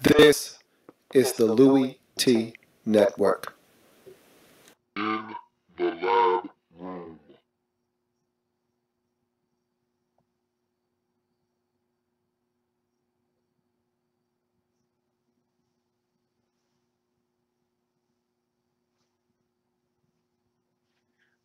This is the Louie T Network. In the lab room.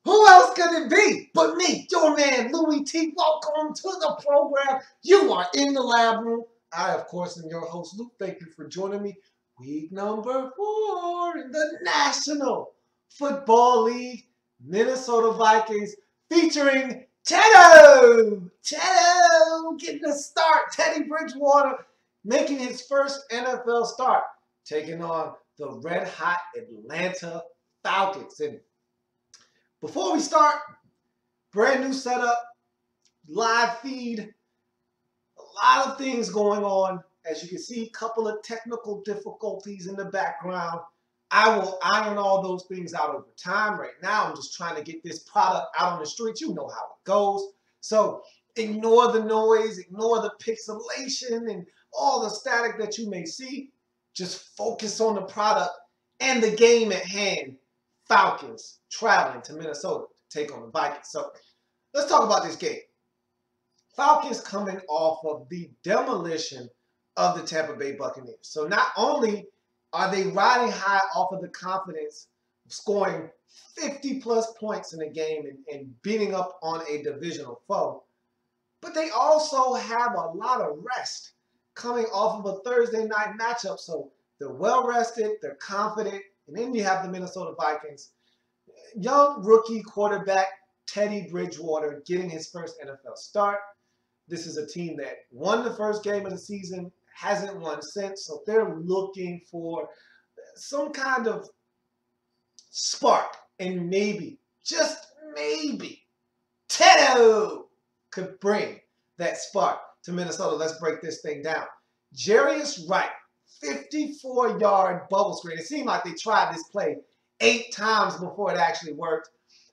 Who else could it be but me, your man, Louie T? Welcome to the program. You are in the lab room. I, of course, am your host, Luke. Thank you for joining me. Week number 4 in the National Football League. Minnesota Vikings featuring Teddo. Teddo getting a start. Teddy Bridgewater making his first NFL start, taking on the red-hot Atlanta Falcons. And before we start, brand new setup, live feed, a lot of things going on. As you can see, a couple of technical difficulties in the background. I will iron all those things out over time. Right now, I'm just trying to get this product out on the streets. You know how it goes. So ignore the noise, ignore the pixelation and all the static that you may see. Just focus on the product and the game at hand. Falcons traveling to Minnesota to take on the Vikings. So let's talk about this game. Falcons coming off of the demolition of the Tampa Bay Buccaneers. So not only are they riding high off of the confidence of scoring 50-plus points in a game and beating up on a divisional foe, but they also have a lot of rest coming off of a Thursday night matchup. So they're well-rested, they're confident, and then you have the Minnesota Vikings. Young rookie quarterback Teddy Bridgewater getting his first NFL start. This is a team that won the first game of the season, hasn't won since, so they're looking for some kind of spark. And maybe, just maybe, Teddo could bring that spark to Minnesota. Let's break this thing down. Jarius Wright, 54-yard bubble screen. It seemed like they tried this play 8 times before it actually worked.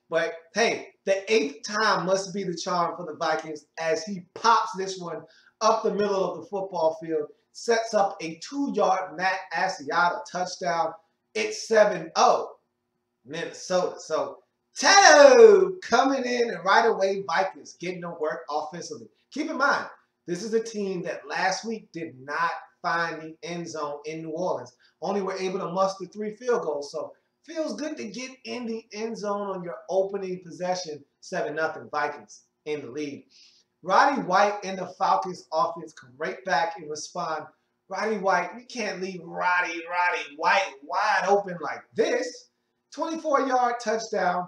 But hey, the 8th time must be the charm for the Vikings as he pops this one up the middle of the football field, sets up a 2-yard Matt Asiata touchdown. It's 7-0 Minnesota. So Teddo coming in, and right away Vikings getting to work offensively. Keep in mind, this is a team that last week did not find the end zone in New Orleans. Only were able to muster 3 field goals. So feels good to get in the end zone on your opening possession. 7-0 Vikings in the lead. Roddy White and the Falcons offense come right back and respond. Roddy White, you can't leave Roddy White wide open like this. 24-yard touchdown.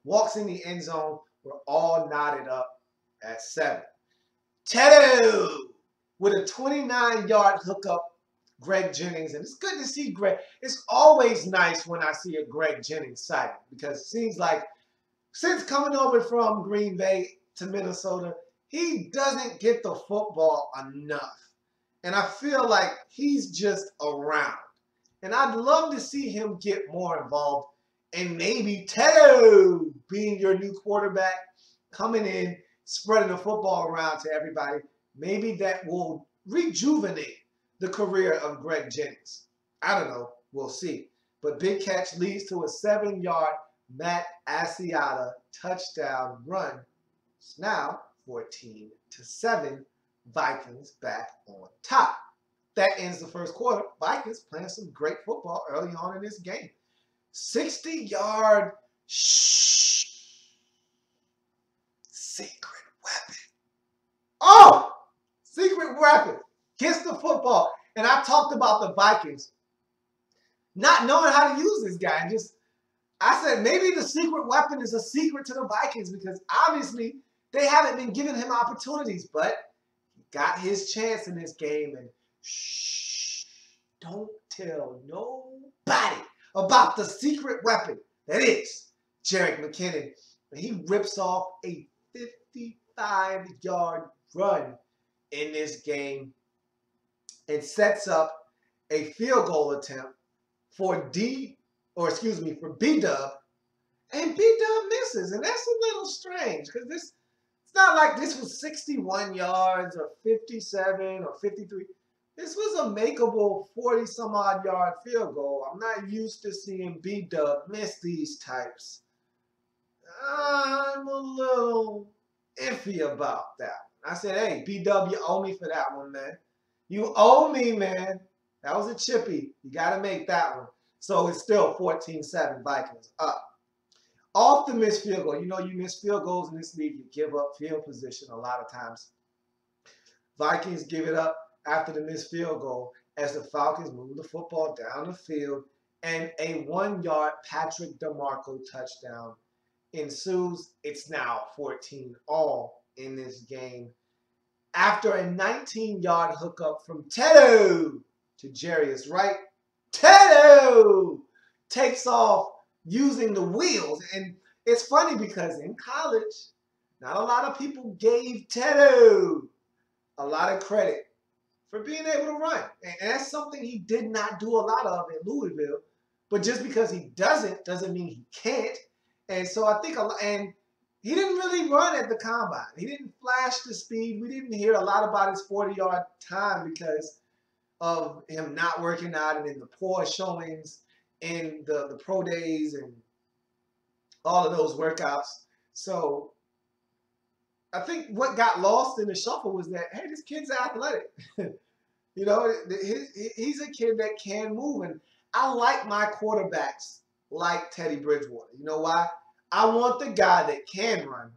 Walks in the end zone. We're all knotted up at 7. Teddo with a 29-yard hookup. Greg Jennings, and it's good to see Greg. It's always nice when I see a Greg Jennings sighting because it seems like since coming over from Green Bay to Minnesota, he doesn't get the football enough. And I feel like he's just around. And I'd love to see him get more involved. And maybe Teddo being your new quarterback, coming in, spreading the football around to everybody, maybe that will rejuvenate the career of Greg Jennings. I don't know. We'll see. But big catch leads to a 7-yard Matt Asiata touchdown run. It's now 14-7. Vikings back on top. That ends the first quarter. Vikings playing some great football early on in this game. 60-yard secret weapon. Oh! Secret weapon. Gets the football. And I talked about the Vikings not knowing how to use this guy. And I said maybe the secret weapon is a secret to the Vikings because obviously they haven't been giving him opportunities. But he got his chance in this game. And don't tell nobody about the secret weapon that is Jerick McKinnon. And he rips off a 55-yard run in this game and sets up a field goal attempt for B-Dub, and B-Dub misses. And that's a little strange because it's not like this was 61 yards or 57 or 53. This was a makeable 40-some-odd yard field goal. I'm not used to seeing B-Dub miss these types. I'm a little iffy about that. I said, hey, B-Dub, you owe me for that one, man. You owe me, man. That was a chippy. You got to make that one. So it's still 14-7 Vikings up. Off the missed field goal. You know you miss field goals in this league. You give up field position a lot of times. Vikings give it up after the missed field goal as the Falcons move the football down the field and a 1-yard Patrick DeMarco touchdown ensues. It's now 14-all in this game. After a 19-yard hookup from Tedo to Jarius Wright, Tedo takes off using the wheels. And it's funny because in college, not a lot of people gave Tedo a lot of credit for being able to run. And that's something he did not do a lot of in Louisville. But just because he doesn't mean he can't. And so I think, and he didn't really run at the combine. He didn't flash the speed. We didn't hear a lot about his 40-yard time because of him not working out and in the poor showings in the pro days and all of those workouts. So I think what got lost in the shuffle was that, hey, this kid's athletic. You know, he's a kid that can move. And I like my quarterbacks like Teddy Bridgewater. You know why? I want the guy that can run,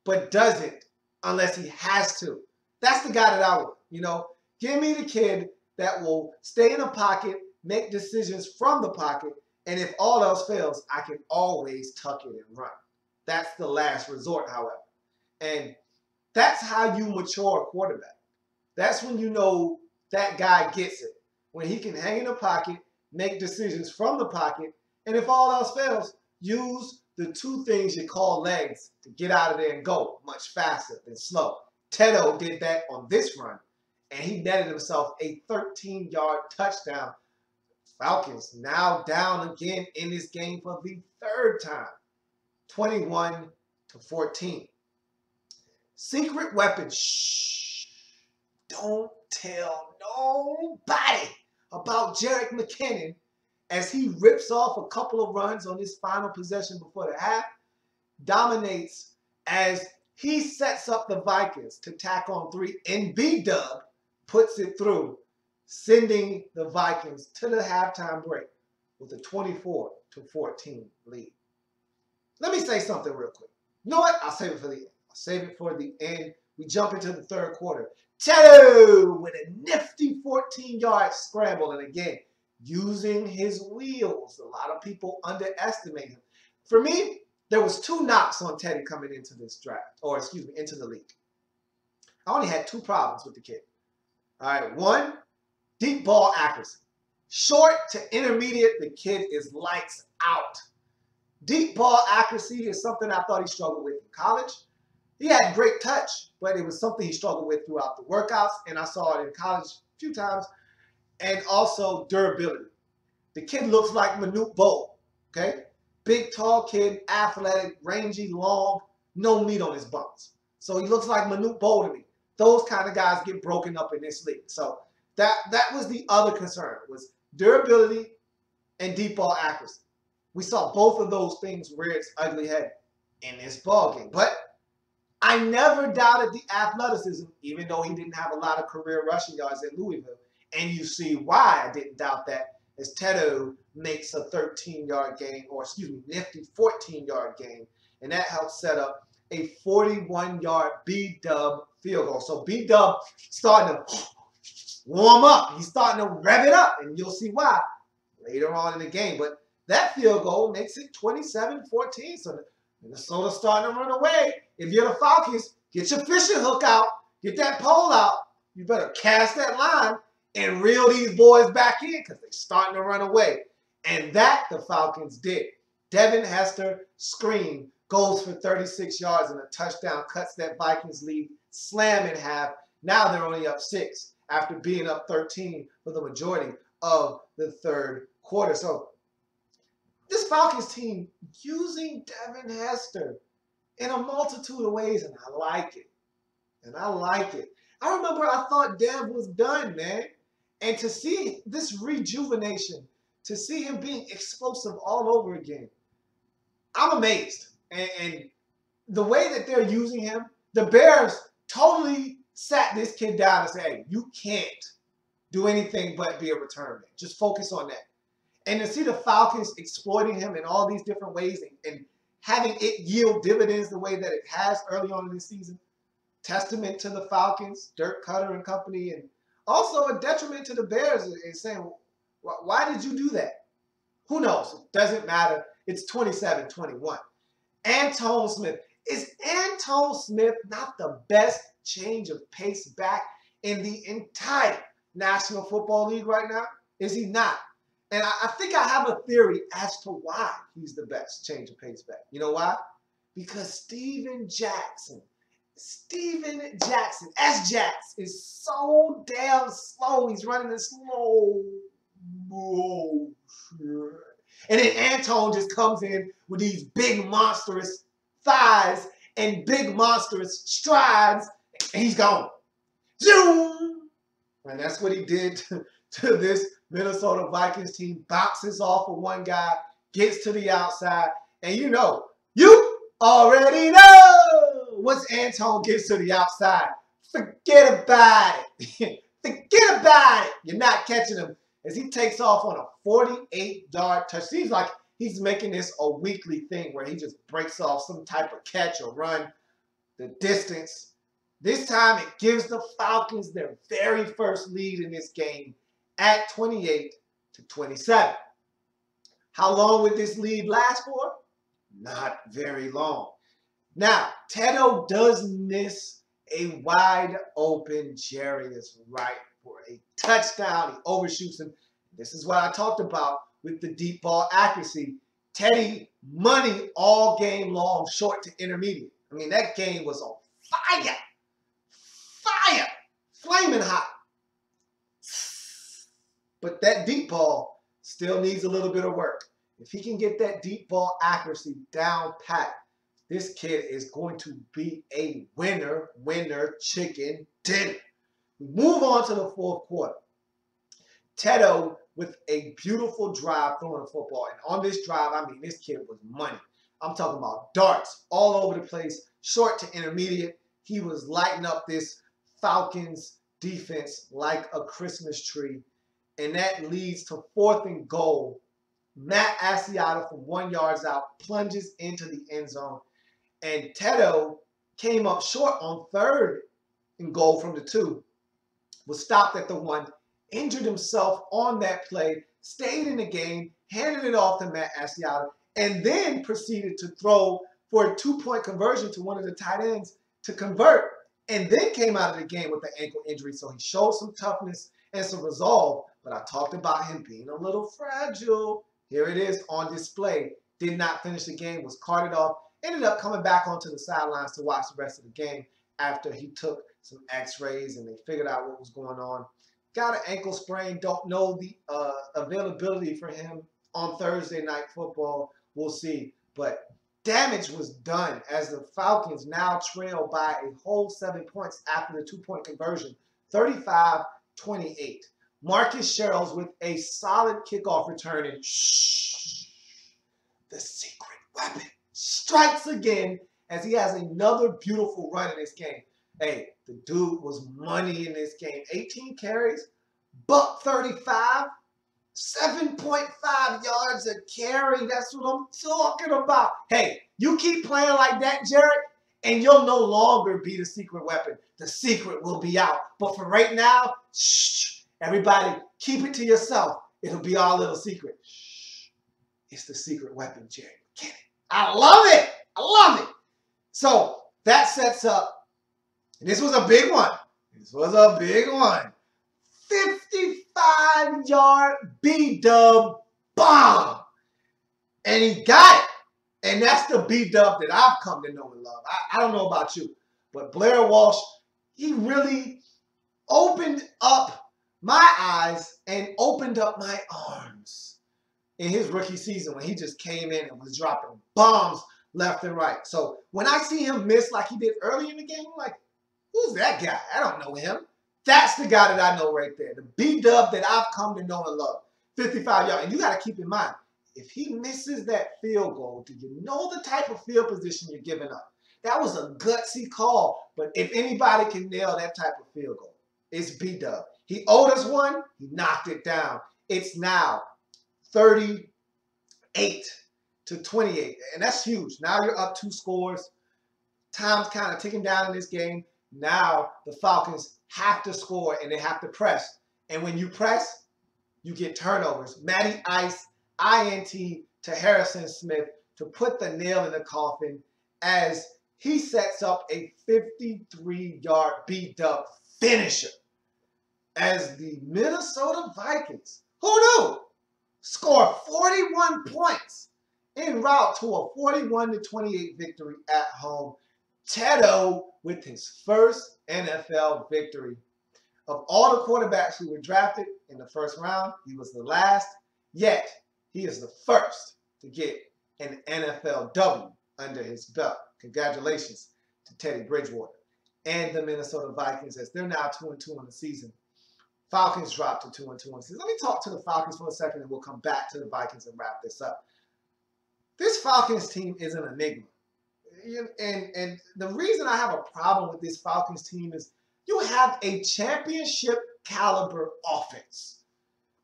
but doesn't unless he has to. That's the guy that I want. You know, give me the kid that will stay in the pocket, make decisions from the pocket, and if all else fails, I can always tuck it and run. That's the last resort, however. And that's how you mature a quarterback. That's when you know that guy gets it. When he can hang in the pocket, make decisions from the pocket, and if all else fails, use the two things you call legs to get out of there and go much faster than slow. Tedo did that on this run, and he netted himself a 13-yard touchdown. Falcons now down again in this game for the third time, 21-14. Secret weapon. Shh. Don't tell nobody about Jerick McKinnon as he rips off a couple of runs on his final possession before the half, dominates as he sets up the Vikings to tack on 3, and B-Dub puts it through, sending the Vikings to the halftime break with a 24-14 lead. Let me say something real quick. You know what? I'll save it for the end. I'll save it for the end. We jump into the third quarter. Tedo with a nifty 14-yard scramble. And again, using his wheels. A lot of people underestimate him. For me, there was 2 knocks on Teddy coming into this draft, or excuse me, into the league. I only had 2 problems with the kid. All right, 1, deep ball accuracy. Short to intermediate, the kid is lights out. Deep ball accuracy is something I thought he struggled with in college. He had great touch, but it was something he struggled with throughout the workouts, and I saw it in college a few times. And also durability. The kid looks like Manute Bol, okay? Big, tall kid, athletic, rangy, long, no meat on his bones. So he looks like Manute Bol to me. Those kind of guys get broken up in this league. So that was the other concern, was durability and deep ball accuracy. We saw both of those things rear its ugly head in this ball game. But I never doubted the athleticism, even though he didn't have a lot of career rushing yards at Louisville. And you see why I didn't doubt that, as Tedo makes a 13-yard gain, or excuse me, nifty 14-yard gain. And that helps set up a 41-yard B-Dub field goal. So B-Dub starting to warm up. He's starting to rev it up, and you'll see why later on in the game. But that field goal makes it 27-14. So Minnesota's starting to run away. If you're the Falcons, get your fishing hook out. Get that pole out. You better cast that line and reel these boys back in because they're starting to run away. And that the Falcons did. Devin Hester scream, goes for 36 yards and a touchdown, cuts that Vikings lead slam in half. Now they're only up 6 after being up 13 for the majority of the third quarter. So this Falcons team using Devin Hester in a multitude of ways, and I like it. And I like it. I remember I thought Dev was done, man. And to see this rejuvenation, to see him being explosive all over again, I'm amazed. And the way that they're using him, the Bears totally sat this kid down and said, hey, you can't do anything but be a return man. Just focus on that. And to see the Falcons exploiting him in all these different ways and having it yield dividends the way that it has early on in the season, testament to the Falcons, Dirk Cutter and company, and also a detriment to the Bears in saying, why did you do that? Who knows? It doesn't matter. It's 27-21. Antone Smith. Is Antone Smith not the best change of pace back in the entire National Football League right now? Is he not? And I think I have a theory as to why he's the best change of pace back. You know why? Because Steven Jackson, S-Jax, is so damn slow. He's running in slow motion. And then Antone just comes in with these big monstrous thighs and big monstrous strides, and he's gone. Zoom! And that's what he did to this Minnesota Vikings team. Bounces off of one guy, gets to the outside, and you already know once Antone gets to the outside, forget about it. Forget about it. You're not catching him as he takes off on a 48-yard touch. Seems like he's making this a weekly thing where he just breaks off some type of catch or run the distance. This time it gives the Falcons their very first lead in this game at 28-27. How long would this lead last for? Not very long. Now, Tedo does miss a wide open Jarius Wright for a touchdown. He overshoots him. This is what I talked about with the deep ball accuracy. Teddy money all game long, short to intermediate. I mean, that game was on fire. Fire. Flaming hot. But that deep ball still needs a little bit of work. If he can get that deep ball accuracy down pat, this kid is going to be a winner chicken dinner. We move on to the fourth quarter. Tedo with a beautiful drive throwing the football. And on this drive, I mean, this kid was money. I'm talking about darts all over the place, short to intermediate. He was lighting up this Falcons defense like a Christmas tree. And that leads to 4th and goal. Matt Asiata from 1 yard out plunges into the end zone. And Tedo came up short on 3rd and goal from the 2. Was stopped at the 1. Injured himself on that play. Stayed in the game. Handed it off to Matt Asiata. And then proceeded to throw for a 2-point conversion to one of the tight ends to convert. And then came out of the game with an ankle injury. So he showed some toughness and some resolve. But I talked about him being a little fragile. Here it is on display. Did not finish the game. Was carted off. Ended up coming back onto the sidelines to watch the rest of the game after he took some x-rays and they figured out what was going on. Got an ankle sprain. Don't know the availability for him on Thursday Night Football. We'll see. But damage was done as the Falcons now trail by a whole 7 points after the 2-point conversion. 35-28. Marcus Sherrills with a solid kickoff return and the secret weapon strikes again as he has another beautiful run in this game. Hey, the dude was money in this game. 18 carries, $135, 7.5 yards a carry. That's what I'm talking about. Hey, you keep playing like that, Jared, and you'll no longer be the secret weapon. The secret will be out. But for right now, shh, everybody, keep it to yourself. It'll be our little secret. Shh, it's the secret weapon, Jared. Get it? I love it. I love it. So that sets up. This was a big one. This was a big one. 55-yard B-dub bomb. And he got it. And that's the B-dub that I've come to know and love. I don't know about you. But Blair Walsh, he really opened up my eyes and opened up my arms in his rookie season when he just came in and was dropping bombs left and right. So when I see him miss like he did early in the game, I'm like, Who's that guy? I don't know him. That's the guy that I know right there. The B-Dub that I've come to know and love. 55 yards. And you got to keep in mind, if he misses that field goal, do you know the type of field position you're giving up? That was a gutsy call, but if anybody can nail that type of field goal, it's B-Dub. He owed us one. He knocked it down. It's now 38-28, and that's huge. Now you're up 2 scores. Time's kind of ticking down in this game. Now the Falcons have to score and they have to press. And when you press, you get turnovers. Matty Ice, INT to Harrison Smith to put the nail in the coffin as he sets up a 53-yard B-Dub finisher. As the Minnesota Vikings, who knew, score 41 points en route to a 41-28 victory at home. Tedo with his first NFL victory. Of all the quarterbacks who were drafted in the first round, he was the last, yet he is the first to get an NFL W under his belt. Congratulations to Teddy Bridgewater and the Minnesota Vikings as they're now 2-2 in the season. Falcons dropped to 2-2 in the season. Let me talk to the Falcons for a second and we'll come back to the Vikings and wrap this up. This Falcons team is an enigma. And the reason I have a problem with this Falcons team is you have a championship caliber offense,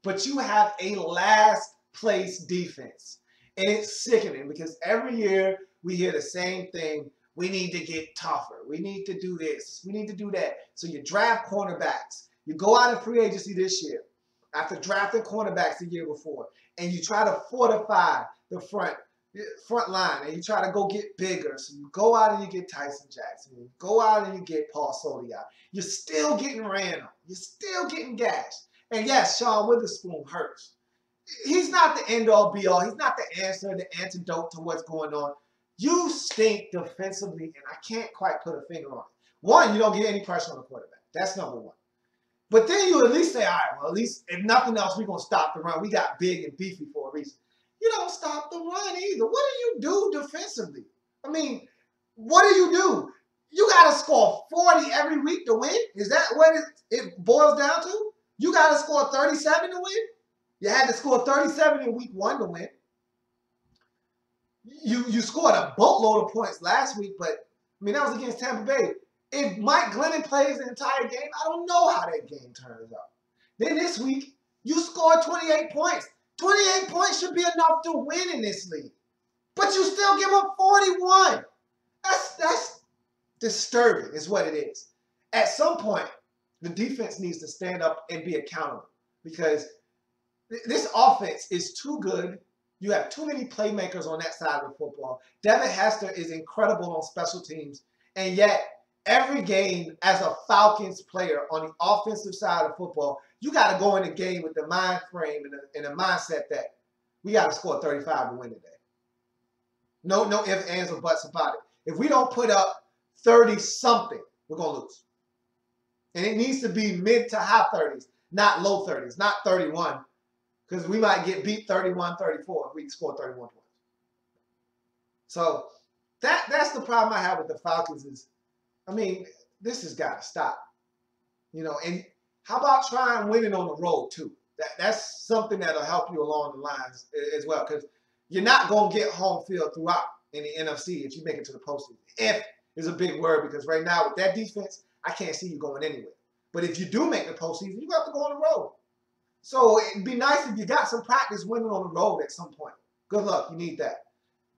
but you have a last place defense. And it's sickening because every year we hear the same thing. We need to get tougher. We need to do this. We need to do that. So you draft cornerbacks. You go out in free agency this year after drafting cornerbacks the year before, and you try to fortify the front line, and you try to go get bigger. So you go out and you get Tyson Jackson. You go out and you get Paul Soliai. You're still getting ran on. You're still getting gashed. And yes, Sean Witherspoon hurts. He's not the end-all, be-all. He's not the answer, the antidote to what's going on. You stink defensively, and I can't quite put a finger on it. One, you don't get any pressure on the quarterback. That's number one. But then you at least say, all right, well, at least if nothing else, we're going to stop the run. We got big and beefy for a reason. You don't stop the run either. What do you do defensively? I mean, what do? You got to score 40 every week to win? Is that what it boils down to? You got to score 37 to win? You had to score 37 in week 1 to win. You scored a boatload of points last week, but, I mean, that was against Tampa Bay. If Mike Glennon plays the entire game, I don't know how that game turns out. Then this week, you scored 28 points. 28 points should be enough to win in this league. But you still give up 41. That's disturbing is what it is. At some point, the defense needs to stand up and be accountable because this offense is too good. You have too many playmakers on that side of the football. Devin Hester is incredible on special teams. And yet, every game as a Falcons player on the offensive side of football, you got to go in the game with the mind frame and the mindset that we got to score 35 to win today. No ifs, ands, or buts about it. If we don't put up 30-something, we're going to lose. And it needs to be mid to high 30s, not low 30s, not 31, because we might get beat 31-34 if we score 31 points. So that's the problem I have with the Falcons is, I mean, this has got to stop. You know, and how about trying winning on the road, too? That's something that'll help you along the lines as well, because you're not going to get home field throughout in the NFC if you make it to the postseason. If is a big word, because right now with that defense, I can't see you going anywhere. But if you do make the postseason, you have to go on the road. So it'd be nice if you got some practice winning on the road at some point. Good luck. You need that.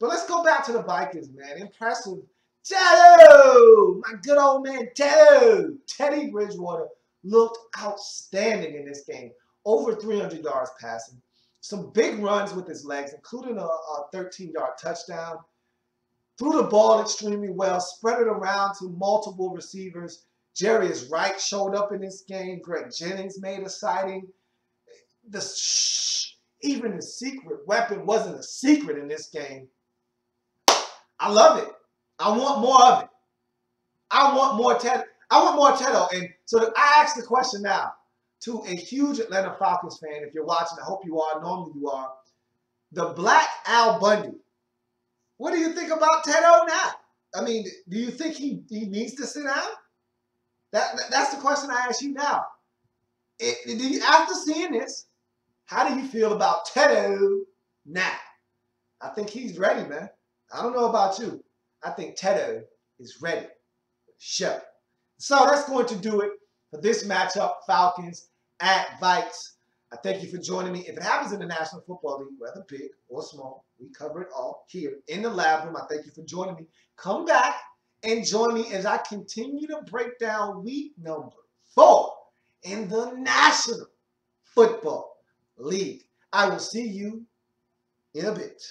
But let's go back to the Vikings, man. Impressive. Tedo! My good old man, Tedo! Teddy Bridgewater looked outstanding in this game. Over 300 yards passing. Some big runs with his legs, including a 13-yard touchdown. Threw the ball extremely well, spread it around to multiple receivers. Jarius Wright showed up in this game. Greg Jennings made a sighting. Even the secret weapon wasn't a secret in this game. I love it. I want more of it. I want more Tedo. I want more Tedo. And so I ask the question now to a huge Atlanta Falcons fan. If you're watching, I hope you are. Normally you are. The Black Al Bundy. What do you think about Tedo now? I mean, do you think he needs to sit down? That's the question I ask you now. After seeing this, how do you feel about Tedo now? I think he's ready, man. I don't know about you. I think Tedo is ready for the show. So that's going to do it for this matchup, Falcons at Vikes. I thank you for joining me. If it happens in the National Football League, whether big or small, we cover it all here in the lab room. I thank you for joining me. Come back and join me as I continue to break down week number 4 in the National Football League. I will see you in a bit.